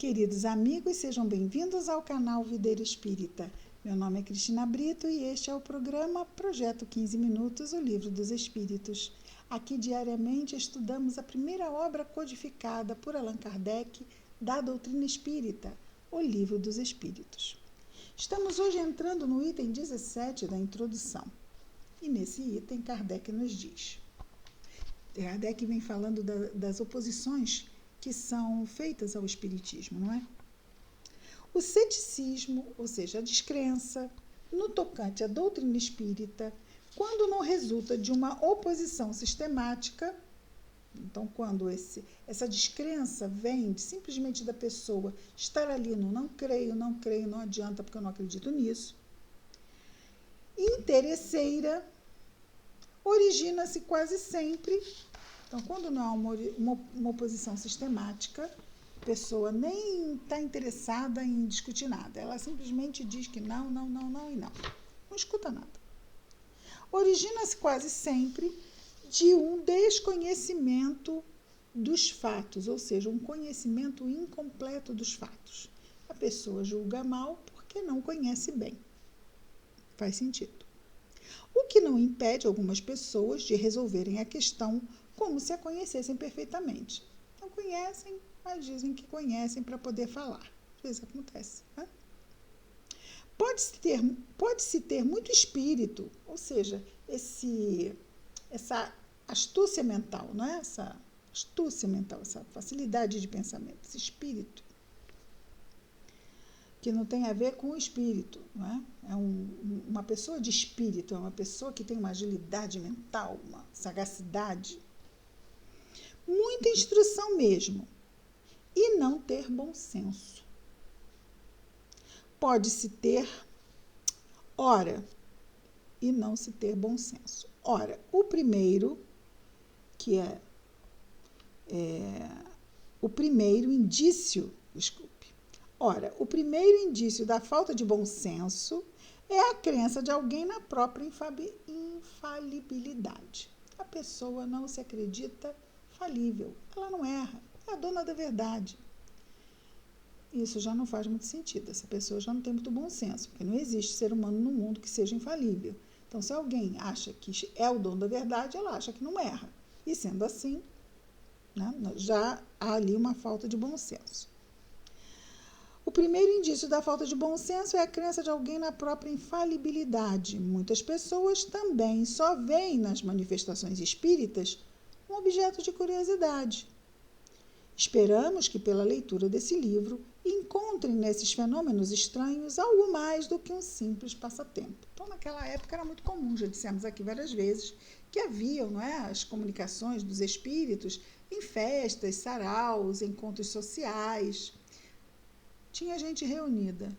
Queridos amigos, sejam bem-vindos ao canal Videira Espírita. Meu nome é Cristina Brito e este é o programa Projeto 15 Minutos, o Livro dos Espíritos. Aqui diariamente estudamos a primeira obra codificada por Allan Kardec da doutrina espírita, o Livro dos Espíritos. Estamos hoje entrando no item 17 da introdução. E nesse item, Kardec nos diz. Kardec vem falando das oposições que são feitas ao espiritismo, não é? O ceticismo, ou seja, a descrença, no tocante à doutrina espírita, quando não resulta de uma oposição sistemática, então quando essa descrença vem simplesmente da pessoa estar ali no não creio, não adianta porque eu não acredito nisso, interesseira, origina-se quase sempre. Então, quando não há uma oposição sistemática, a pessoa nem está interessada em discutir nada. Ela simplesmente diz que não e não. Não escuta nada. Origina-se quase sempre de um desconhecimento dos fatos, ou seja, um conhecimento incompleto dos fatos. A pessoa julga mal porque não conhece bem. Faz sentido. O que não impede algumas pessoas de resolverem a questão como se a conhecessem perfeitamente. Não conhecem, mas dizem que conhecem para poder falar. Às vezes acontece. Né? Pode-se ter muito espírito, ou seja, essa astúcia mental, não é? Essa astúcia mental, essa facilidade de pensamento, esse espírito, que não tem a ver com o espírito. Não é? Uma pessoa de espírito, é uma pessoa que tem uma agilidade mental, uma sagacidade, muita instrução mesmo, e não ter bom senso. Pode-se ter, ora, e não se ter bom senso. Ora, o primeiro, que o primeiro indício, Ora, o primeiro indício da falta de bom senso é a crença de alguém na própria infalibilidade. A pessoa não se acredita falível, ela não erra, é a dona da verdade. Isso já não faz muito sentido, essa pessoa já não tem muito bom senso, porque não existe ser humano no mundo que seja infalível. Então, se alguém acha que é o dono da verdade, ela acha que não erra. E sendo assim, né, já há ali uma falta de bom senso. O primeiro indício da falta de bom senso é a crença de alguém na própria infalibilidade. Muitas pessoas também só veem nas manifestações espíritas um objeto de curiosidade. Esperamos que, pela leitura desse livro, encontrem nesses fenômenos estranhos algo mais do que um simples passatempo. Então, naquela época era muito comum, já dissemos aqui várias vezes, que haviam, não é, as comunicações dos espíritos em festas, saraus, encontros sociais. Tinha gente reunida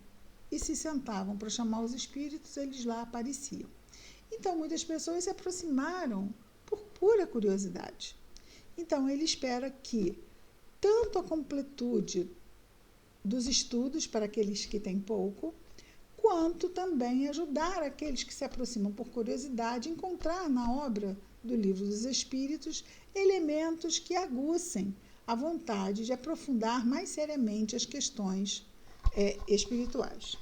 e se sentavam para chamar os espíritos, eles lá apareciam. Então, muitas pessoas se aproximaram por pura curiosidade. Então, ele espera que tanto a completude dos estudos para aqueles que têm pouco, quanto também ajudar aqueles que se aproximam por curiosidade a encontrar na obra do Livro dos Espíritos elementos que aguçem a vontade de aprofundar mais seriamente as questões espirituais.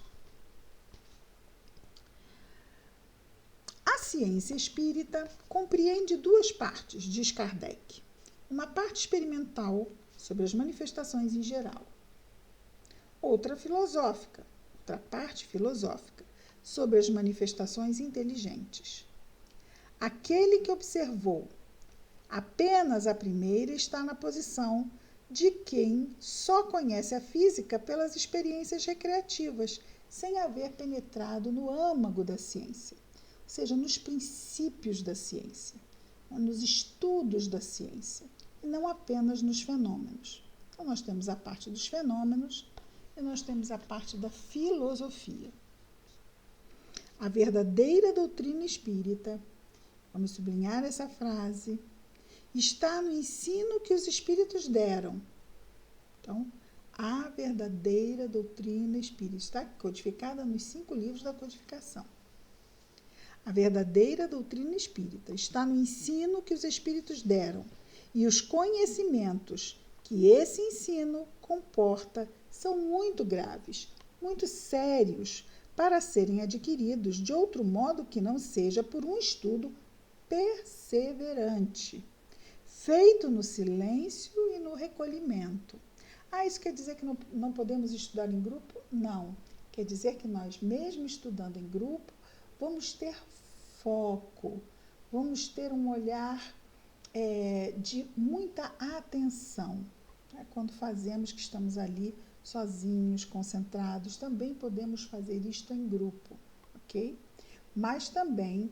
A ciência espírita compreende duas partes, diz Kardec. Uma parte experimental, sobre as manifestações em geral. Outra parte filosófica, sobre as manifestações inteligentes. Aquele que observou apenas a primeira está na posição de quem só conhece a física pelas experiências recreativas, sem haver penetrado no âmago da ciência, ou seja, nos princípios da ciência, nos estudos da ciência, e não apenas nos fenômenos. Então, nós temos a parte dos fenômenos e nós temos a parte da filosofia. A verdadeira doutrina espírita, vamos sublinhar essa frase, está no ensino que os espíritos deram. Então, a verdadeira doutrina espírita está codificada nos 5 livros da codificação. A verdadeira doutrina espírita está no ensino que os espíritos deram e os conhecimentos que esse ensino comporta são muito graves, muito sérios, para serem adquiridos de outro modo que não seja por um estudo perseverante, feito no silêncio e no recolhimento. Isso quer dizer que não podemos estudar em grupo? Não. Quer dizer que nós, mesmo estudando em grupo, vamos ter foco, vamos ter um olhar de muita atenção. Quando fazemos que estamos ali sozinhos, concentrados, também podemos fazer isto em grupo, ok? Mas também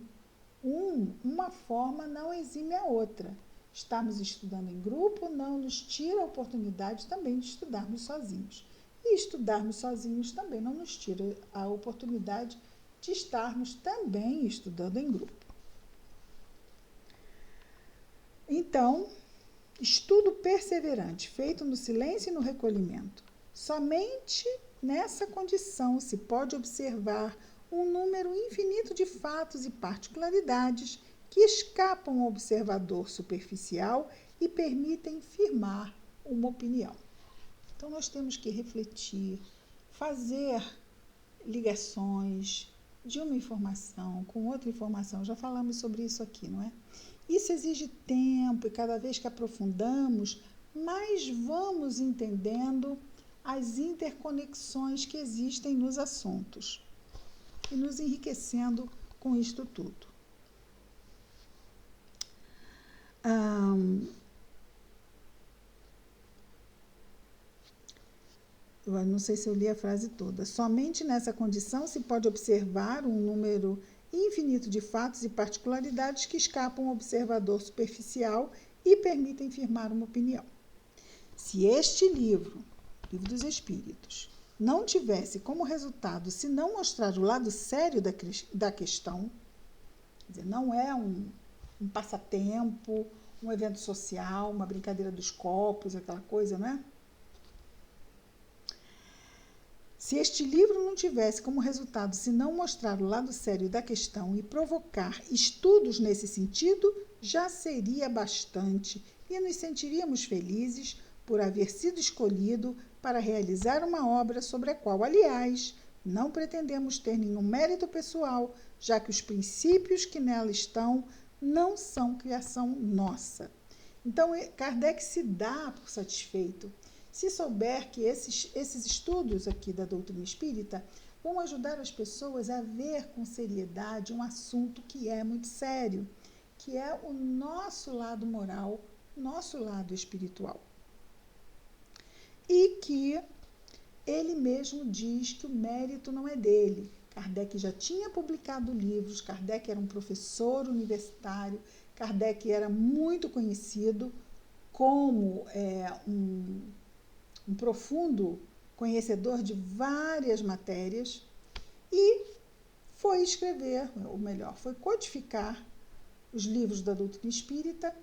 uma forma não exime a outra. Estarmos estudando em grupo não nos tira a oportunidade também de estudarmos sozinhos. E estudarmos sozinhos também não nos tira a oportunidade de estarmos também estudando em grupo. Então, estudo perseverante, feito no silêncio e no recolhimento. Somente nessa condição se pode observar um número infinito de fatos e particularidades que escapam ao observador superficial e permitem firmar uma opinião. Então, nós temos que refletir, fazer ligações de uma informação com outra informação. Já falamos sobre isso aqui, não é? Isso exige tempo e cada vez que aprofundamos, mais vamos entendendo as interconexões que existem nos assuntos e nos enriquecendo com isto tudo. Eu não sei se eu li a frase toda. Somente nessa condição se pode observar um número infinito de fatos e particularidades que escapam ao observador superficial e permitem firmar uma opinião. Se este livro, Livro dos Espíritos, não tivesse como resultado se não mostrar o lado sério da questão, quer dizer, não é um passatempo, um evento social, uma brincadeira dos copos, aquela coisa, não é? Se este livro não tivesse como resultado se não mostrar o lado sério da questão e provocar estudos nesse sentido, já seria bastante e nos sentiríamos felizes por haver sido escolhido para realizar uma obra sobre a qual, aliás, não pretendemos ter nenhum mérito pessoal, já que os princípios que nela estão não são criação nossa. Então, Kardec se dá por satisfeito se souber que esses estudos aqui da doutrina espírita vão ajudar as pessoas a ver com seriedade um assunto que é muito sério, que é o nosso lado moral, nosso lado espiritual. E que ele mesmo diz que o mérito não é dele. Kardec já tinha publicado livros, Kardec era um professor universitário, Kardec era muito conhecido como um profundo conhecedor de várias matérias e foi escrever, ou melhor, foi codificar os livros da doutrina espírita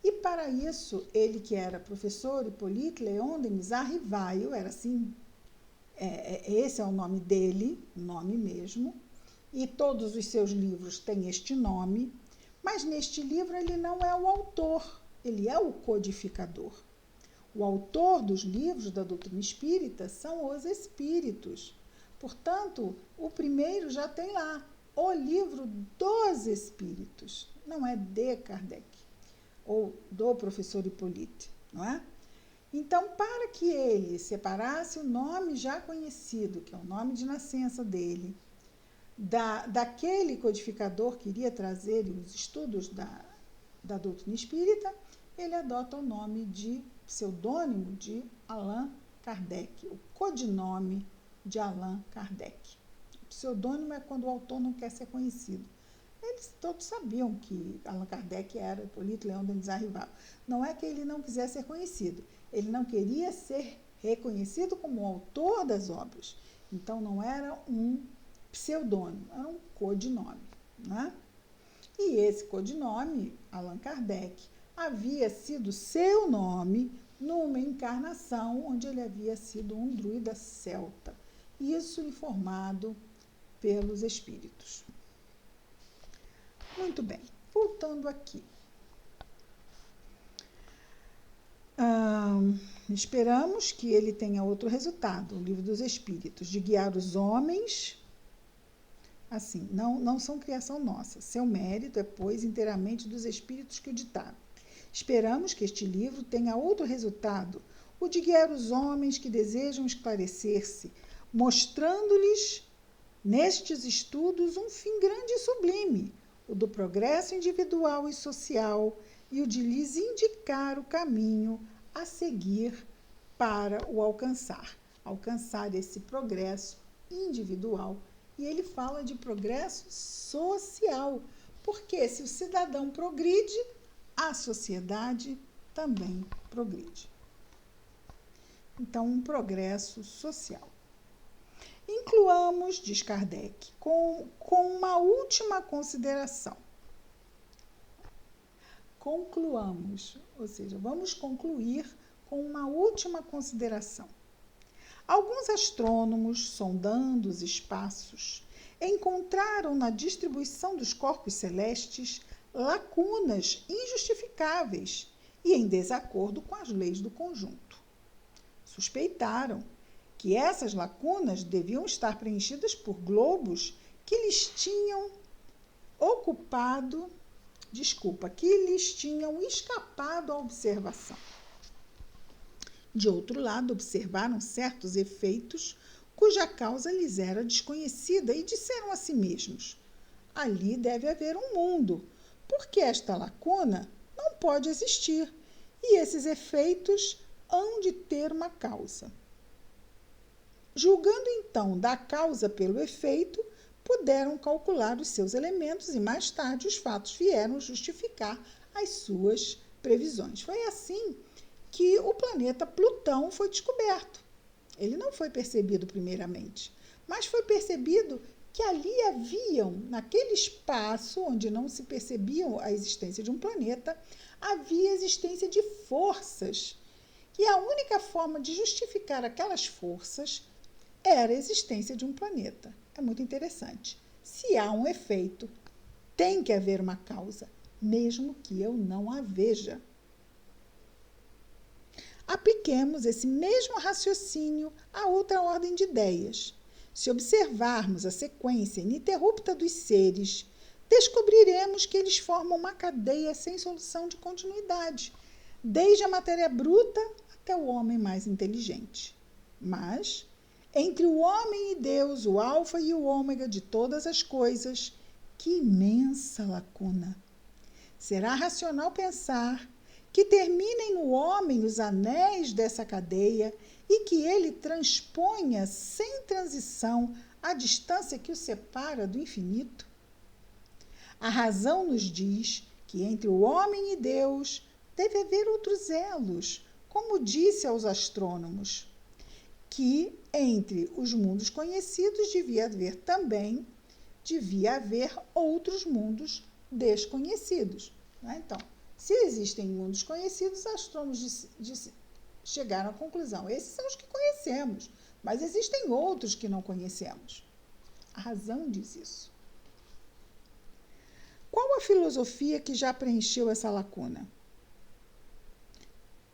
e para isso ele que era professor Hippolyte Léon Denis Arrivaille, era assim, esse é o nome dele, o nome mesmo, e todos os seus livros têm este nome, mas neste livro ele não é o autor, ele é o codificador. O autor dos livros da doutrina espírita são os espíritos. Portanto, o primeiro já tem lá, o livro dos espíritos, não é de Kardec, ou do professor Hippolyte, não é? Então, para que ele separasse o nome já conhecido, que é o nome de nascença dele, daquele codificador que iria trazer os estudos da doutrina espírita, ele adota o nome de pseudônimo de Allan Kardec, o codinome de Allan Kardec. O pseudônimo é quando o autor não quer ser conhecido. Eles todos sabiam que Allan Kardec era Hippolyte Léon Denis Arrivaille. Não é que ele não quisesse ser conhecido, ele não queria ser reconhecido como o autor das obras. Então, não era um pseudônimo, era um codinome, né? E esse codinome, Allan Kardec, havia sido seu nome numa encarnação onde ele havia sido um druida celta. Isso informado pelos espíritos. Muito bem, voltando aqui. Esperamos que ele tenha outro resultado, o Livro dos Espíritos, de guiar os homens. Assim, não são criação nossa. Seu mérito é, pois, inteiramente dos espíritos que o ditaram. Esperamos que este livro tenha outro resultado, o de guiar os homens que desejam esclarecer-se, mostrando-lhes, nestes estudos, um fim grande e sublime, o do progresso individual e social, e o de lhes indicar o caminho a seguir para o alcançar esse progresso individual. E ele fala de progresso social, porque se o cidadão progride, a sociedade também progride. Então, um progresso social. Incluamos, diz Kardec, com uma última consideração. Concluamos, ou seja, vamos concluir com uma última consideração. Alguns astrônomos, sondando os espaços, encontraram na distribuição dos corpos celestes lacunas injustificáveis e em desacordo com as leis do conjunto. Suspeitaram que essas lacunas deviam estar preenchidas por globos que lhes tinham escapado à observação. De outro lado, observaram certos efeitos cuja causa lhes era desconhecida e disseram a si mesmos: ali deve haver um mundo, porque esta lacuna não pode existir, e esses efeitos hão de ter uma causa. Julgando então da causa pelo efeito, puderam calcular os seus elementos e mais tarde os fatos vieram justificar as suas previsões. Foi assim que o planeta Plutão foi descoberto. Ele não foi percebido primeiramente, mas foi percebido que ali haviam, naquele espaço onde não se percebia a existência de um planeta, havia a existência de forças. E a única forma de justificar aquelas forças era a existência de um planeta. É muito interessante. Se há um efeito, tem que haver uma causa, mesmo que eu não a veja. Apliquemos esse mesmo raciocínio a outra ordem de ideias. Se observarmos a sequência ininterrupta dos seres, descobriremos que eles formam uma cadeia sem solução de continuidade, desde a matéria bruta até o homem mais inteligente. Mas, entre o homem e Deus, o alfa e o ômega de todas as coisas, que imensa lacuna! Será racional pensar que terminem no homem os anéis dessa cadeia e que ele transponha sem transição a distância que o separa do infinito? A razão nos diz que entre o homem e Deus deve haver outros elos, como disse aos astrônomos, que entre os mundos conhecidos devia haver outros mundos desconhecidos. Então, se existem mundos conhecidos, os astrônomos chegaram à conclusão: esses são os que conhecemos, mas existem outros que não conhecemos. A razão diz isso. Qual a filosofia que já preencheu essa lacuna?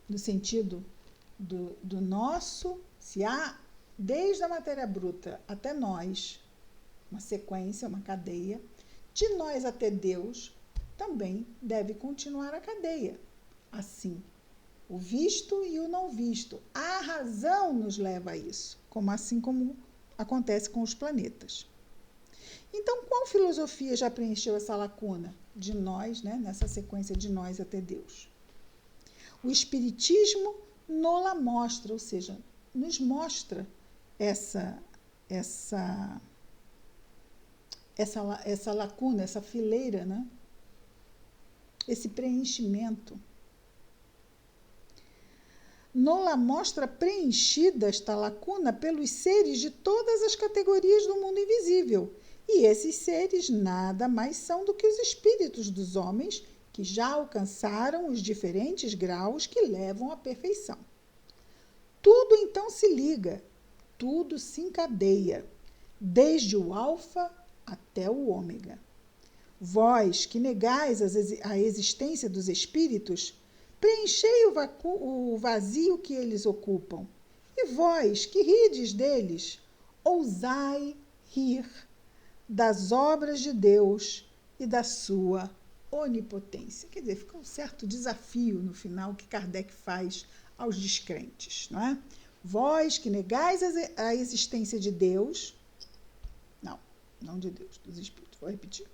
No sentido do nosso, se há, desde a matéria bruta até nós, uma sequência, uma cadeia, de nós até Deus, também deve continuar a cadeia. Assim, o visto e o não visto. A razão nos leva a isso, assim como acontece com os planetas. Então, qual filosofia já preencheu essa lacuna de nós, nessa sequência de nós até Deus? O Espiritismo nos mostra, ou seja, nos mostra essa lacuna, essa fileira, esse preenchimento. Nola mostra preenchida esta lacuna pelos seres de todas as categorias do mundo invisível. E esses seres nada mais são do que os espíritos dos homens que já alcançaram os diferentes graus que levam à perfeição. Tudo então se liga, tudo se encadeia, desde o alfa até o ômega. Vós que negais a existência dos espíritos, preenchei o vazio que eles ocupam. E vós, que rides deles, ousai rir das obras de Deus e da sua onipotência. Quer dizer, fica um certo desafio no final que Kardec faz aos descrentes, não é? Vós que negais a existência de Deus, não de Deus, dos espíritos, vou repetir.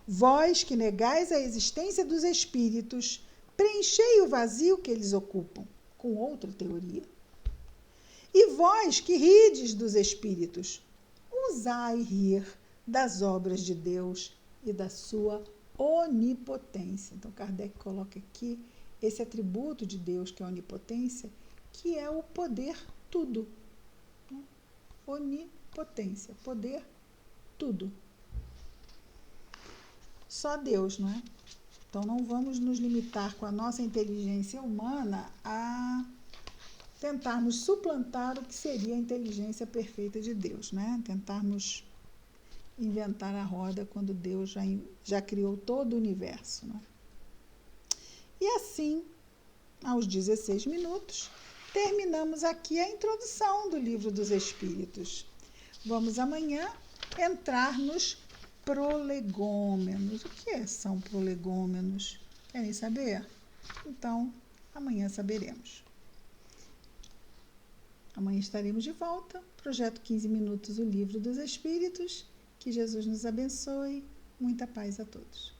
Vós que negais a existência dos espíritos, preenchei o vazio que eles ocupam, com outra teoria. E vós que rides dos espíritos, ousai rir das obras de Deus e da sua onipotência. Então, Kardec coloca aqui esse atributo de Deus, que é a onipotência, que é o poder tudo. Onipotência, poder tudo. Só Deus, não é? Então, não vamos nos limitar com a nossa inteligência humana a tentarmos suplantar o que seria a inteligência perfeita de Deus, né? Tentarmos inventar a roda quando Deus já criou todo o universo, né? E assim, aos 16 minutos, terminamos aqui a introdução do Livro dos Espíritos. Vamos amanhã entrar nos prolegômenos. O que são prolegômenos? Querem saber? Então, amanhã saberemos. Amanhã estaremos de volta. Projeto 15 minutos, o Livro dos Espíritos. Que Jesus nos abençoe. Muita paz a todos.